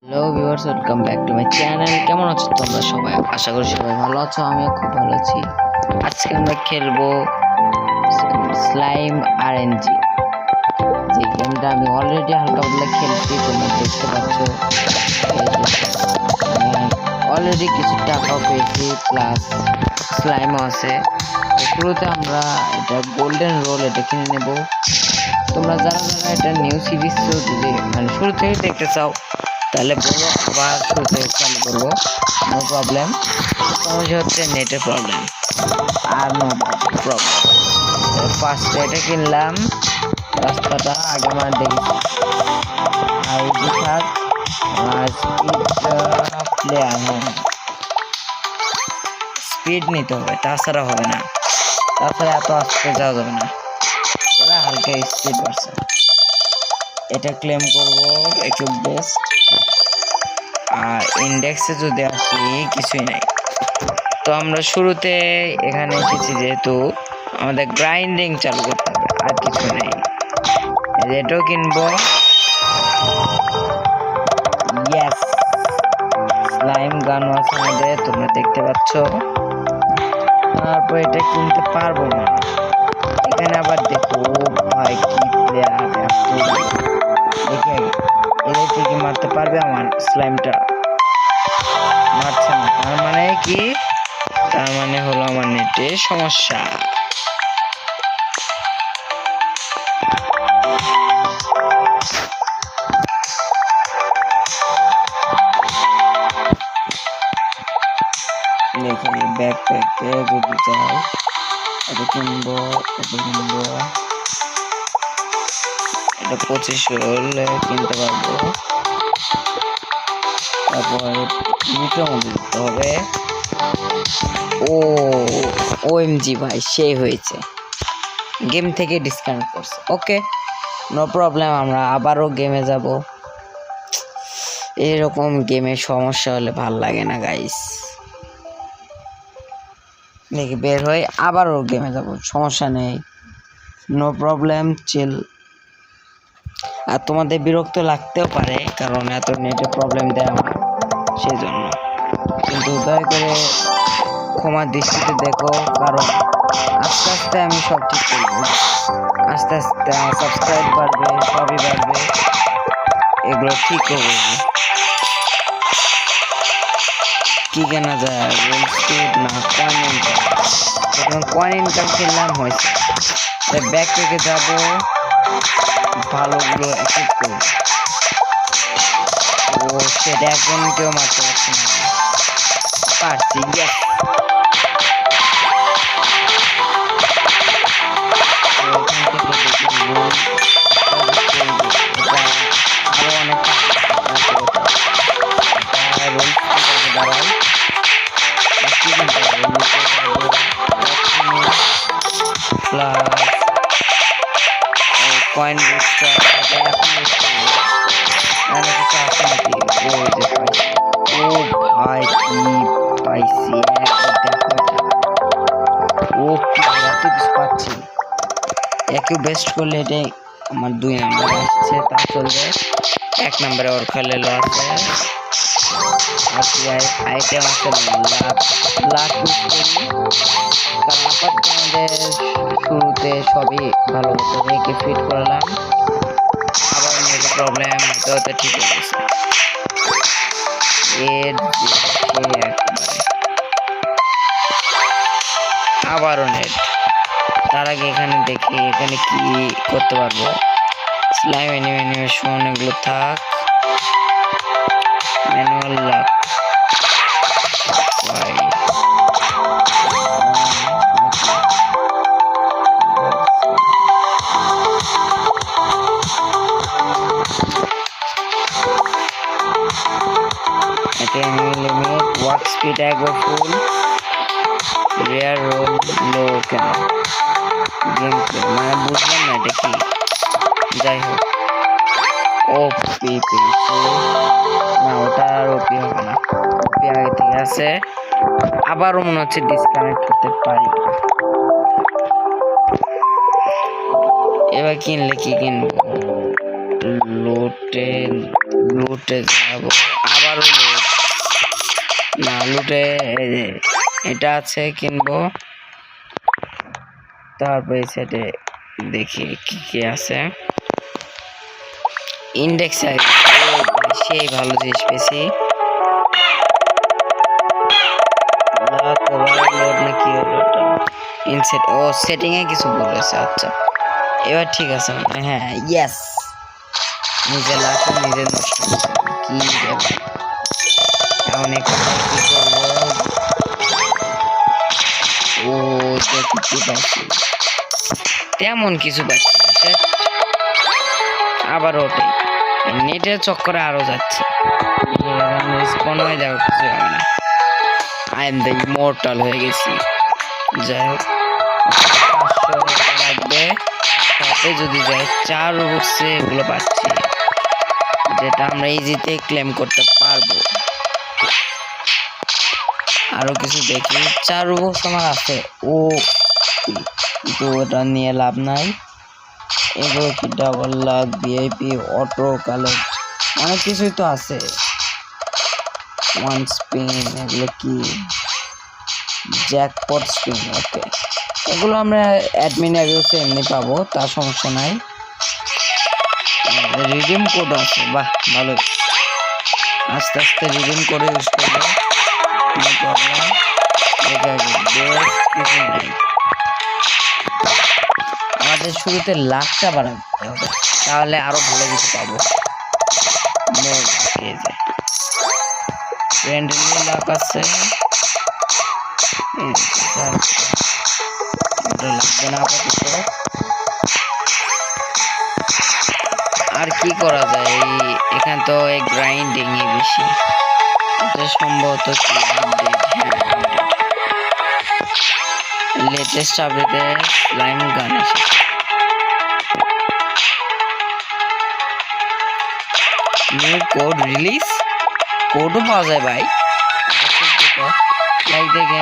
Hello viewers, welcome back to my channel. কেমন আছো তোমরা সবাই? আশা করি সবাই ভালো আছো, আমিও খুব ভালো আছি। আজকে আমরা খেলবো স্লাইম আরএনজি। যে গেমটা আমি অলরেডি হালকা পাতলা খেলছি, তোমরা দেখতে পাচ্ছ। আমি অলরেডি কিছু টাকাও পেয়েছি, প্লাস স্লাইমও আছে। শুরুতে আমরা এটা গোল্ডেন রোল এটা কিনে নেব। তোমরা যারা যারা এটা নিউ সিরিজ যদি মানে শুরু থেকে দেখতে চাও তাহলে বলো, আবার শুরু থেকে চালু করবো, নো প্রবলেম। সমস্যা হচ্ছে নেটের প্রবলেম, আর নো প্রবলেম। ফার্স্ট এটা কিনলাম, রাস্তাটা আগে আমার দেখেছি। আইডি থাক আর স্পিড নিতে হবে, তাছাড়া হবে না। তাছাড়া এত আস্তে যাওয়া যাবে না, ওরা হালকা স্পিড বাড়ছে। এটা ক্লেম করব একটু বেস্ট। আর ইন্ডেক্সে যদি আসি কিছুই নাই। তো আমরা শুরুতে এখানে এসেছি, যেহেতু আমাদের গ্রাইন্ডিং চালু করতে হবে, আর কিছু নেই। এটাও কিনবো, ইয়েস। স্লাইম গানও আছে আমাদের, তোমরা দেখতে পাচ্ছ। তারপর এটা কিনতে পারবো না। এখানে আবার দেখো ভাই, কি প্লেয়ার দেখে এদের কি মারতে পারবে? আমার স্লাইমটা মারছে না, তার মানে কি? তার মানে হলো আমার নেটে সমস্যা। দেখে ব্যাকপ্যাকে যদি চাই এটা কিনবো, এটা কিনবো। এটা 25 হলে কিনতে পারবো। তারপর দুটোর মধ্যে দিতে হবে। ওএমজি ভাই, সেই হয়েছে, গেম থেকে ডিসকানেক্ট করছে। ওকে, নো প্রবলেম, আমরা আবারও গেমে যাব। এরকম গেমে সমস্যা হলে ভাল লাগে না গাইস। দেখি বের হয়ে আবারও গেমে যাব, সমস্যা নেই, নো প্রবলেম, চিল। আর তোমাদের বিরক্ত লাগতেও পারে, কারণ এত নেটে প্রবলেম দেয় আমার, সেই জন্য। কিন্তু দয়া করে ক্ষমা দৃষ্টিতে দেখো, কারণ আস্তে আস্তে আমি সব ঠিক করবো। আস্তে আস্তে আমার সাবস্ক্রাইব বাড়বে, সবই বাড়বে, এগুলো ঠিক করবো। কি কেনা যায়? রিয়েল স্টেট না কয়েন ইনকাম? প্রথমে কয়েন ইনকাম কিনলাম, হয়েছে। ব্যাক থেকে যাবো, ভালোগুলো অ্যাচিভ করবো। ও সেটা এখন কেউ মারতে পারছে না, পারছি। ইয়েস, আরো অনেক দাঁড়াই প্লাস কয়েন বুস্টার, এটা এখন ইউজ করবো। এখানে কিছু আছে নাকি? ও যে পাইছি, ও ভাই কি পাইছি, দেখো ও কি এত কিছু পাচ্ছি। একটু বেস্ট করলে এটাই আমার 2 নাম্বার আসছে, তা চলবে। 1 নাম্বারে ওর খেলে আছে, আইটেম আছে লাখ ইউজ করি, কারণ আপাতত আমাদের শুরুতে সবই ভালো হতো। একে ফিট করলাম, আবার নেট প্রবলেম হতে হতে ঠিক হয়ে গেছে। আবারও নেট। তার আগে এখানে দেখি এখানে কি করতে পারবো। স্লাইম অ্যানিমেশন এগুলো থাক, manual lakh limit, work speed একবার ফুল, রেয়ার রোল লো। কেন গেম প্লে মানে বুঝলাম না এটা কি। যাই হোক, ওপি পেয়েছি না, ওটা আর ওপি হবে না, ওপি আগে থেকে আছে। আবারও মনে হচ্ছে ডিসকানেক্ট করতে পারি। এবার কিনলে কি কিনবো? লোটে লুটে যাবো, আবারও লুট। না লুটে এটা আছে কিনবো, তারপরে সেটে দেখি কি কি আছে। ইন্ডেক্স সেই ভালো জিনিস পেয়েছি। লোড না কি হলো ইনসেট, ও সেটিং এ কিছু বলেছে। আচ্ছা এবার ঠিক আছে। হ্যাঁ ইয়েস, নিজের লাখ নিজের নষ্ট কি এমন একটা কি করবো। ও দেখতে পাচ্ছি তেমন কিছু পাচ্ছি না, আবার ওটাই নেটের চক্করে আরো যাচ্ছে। রেসপন্ড হয়ে যাও কিছু হবে না, আই এম দ্য ইমর্টাল হয়ে গেছি। যাই হোক 500 লাগবে, তাতে যদি যাই 4 রুবক্সে এগুলো পাচ্ছি, যেটা আমরা ইজিতে ক্লেম করতে পারবো। আরো কিছু দেখি, 4 রুবক্স আমার আছে। ও কিন্তু ওটা নিয়ে লাভ নাই। এগুলো কি double lakh, VIP, auto collect, অনেক কিছুই তো আছে। ওয়ান স্পিন, এগুলো কি জ্যাকপট স্পিন। ওকে এগুলো আমরা অ্যাডমিন অ্যাভিউসে এমনি পাবো, তার সমস্যা নাই। রিডিম কোড আছে, বাহ ভালো। আস্তে আস্তে রিডিম করে ইউজ করবো, নো প্রবলেম। কিছু নাই, আমাদের শুরুতে লাখটা বাড়াতে হবে, তাহলে আরো ভালো কিছু পাবো। ফ্রেন্ডলি লাখ আছে, লাগবে না আপাতত। আর কি করা যায়, এখানে তো গ্রাইন্ডিং বেশি, এটা সম্ভবত কি আপডেট। হ্যাঁ লেটেস্ট আপডেটে স্লাইম গান এসেছে। নিউ কোড রিলিজ, কোডও পাওয়া যায় ভাই। লাইক দেখে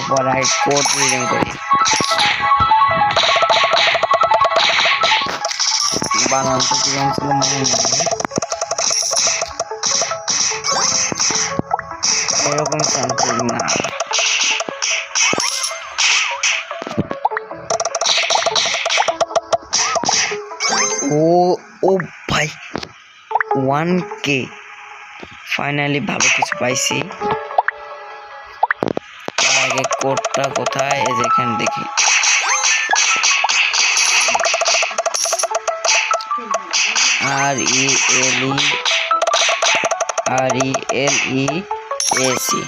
পরে কোড রিডিং করি। বানান তো কি ছিল মনে নেই, এরকম সামথিং না। ও ভাই 1K ফাইনালি ভালো কিছু পাইছি। আগে কোডটা কোথায়, এই যে এখানে দেখি। আর ই এল ই এসি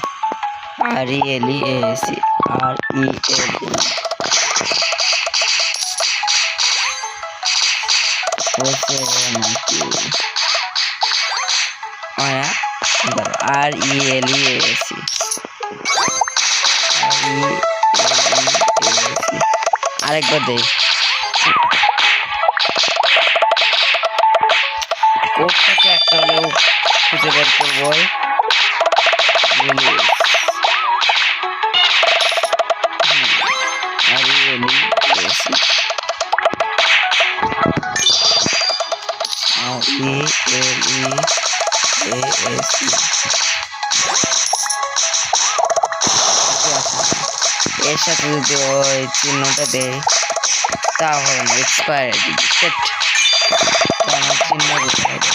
আরেকবার দেখ, কোডটাকে একটা হলেও খুঁজে বের করবো। এর সাথে যদি ওই চিহ্নটা দেয় তাহলে এক্সপায়ার সেট চিহ্ন দিতে হবে।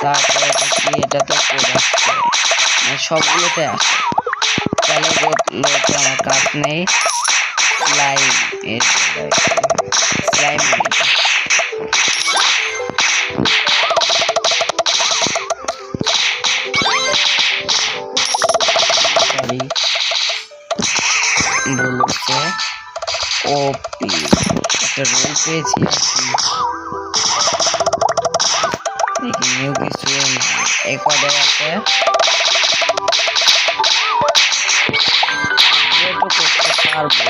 তারপরে কি এটা তো কোড আসছে, সবগুলোতে আসে, তাহলে লোকে আমার কাজ নেই। স্লাইম সরি বলেছে ওপি, একটা রোল পেয়েছি দেখি। নিউ কিছু একবার আছে, করতে পারবো।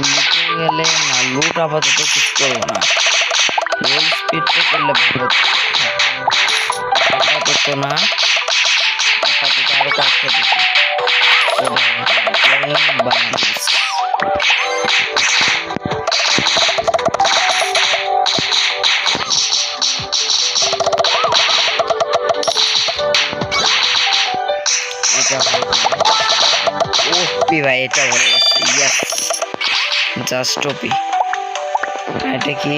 লুটে গেলে না, লুট আপাতত কিছু করবো না, রোল স্পিডটা করলে ভালো। আপাতত না, আপাতত আরো কাজটা দিচ্ছি। ভাই, এটা হয়ে গেছে। ইয়েস, জাস্ট ওপি। এটা কি?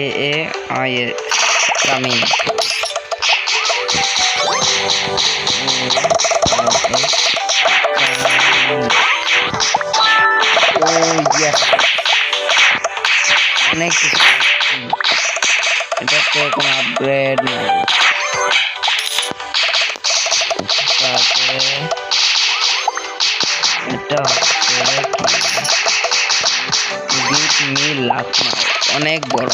AAIS coming. ও ইয়েস, অনেক কিছু। এটাতে কোনো আপগ্রেড নাই। তারপরে এটা হচ্ছে গিভ মি লাক নাও, অনেক বড়।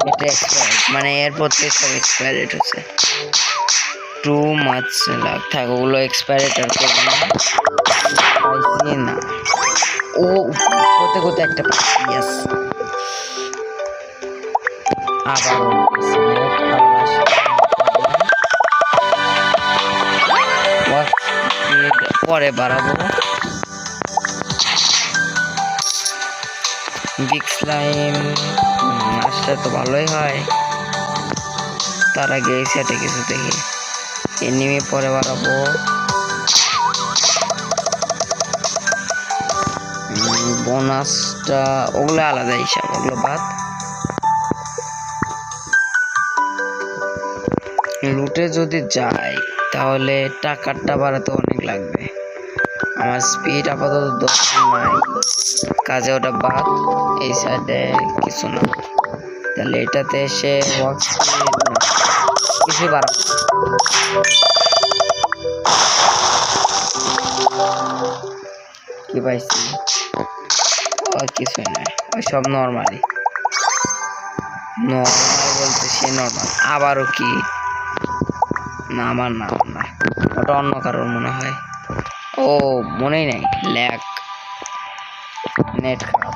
এটা এক্সপায়ার, মানে এর প্রত্যেক সব এক্সপায়ারেট হচ্ছে। টু মাছ লাখ থাক, ওগুলো এক্সপায়ারেটার করবো না। পাইছি না। ও করতে করতে একটা পাইছি। ইয়েস, আবার পরে বাড়াবো। বিগ স্লাইম আসলে তো ভালোই হয়। তার আগে এই সেটে কিছু দেখি। এনিমি পরে বাড়াবো। বোনাসটা ওগুলো আলাদা হিসাব, ওগুলো বাদ। লুটে যদি যাই তাহলে টাকাটা বাড়াতে অনেক লাগবে। আমার স্পিড আপাতত 10 নাই, কাজে ওটা বাদ। এই সাইডে কিছু না, তাহলে এটাতে এসে ওয়ার্ক স্পিড কিছু বাড়াবো। কি পাইছি? কিছুই নয়, ওই সব নর্মালি। নর্মাল বলতে সে নর্মাল। আবারও কি? না, আমার না, ওটা অন্য কারোর মনে হয়। ও মনেই নাই, ল্যাগ, নেট খারাপ।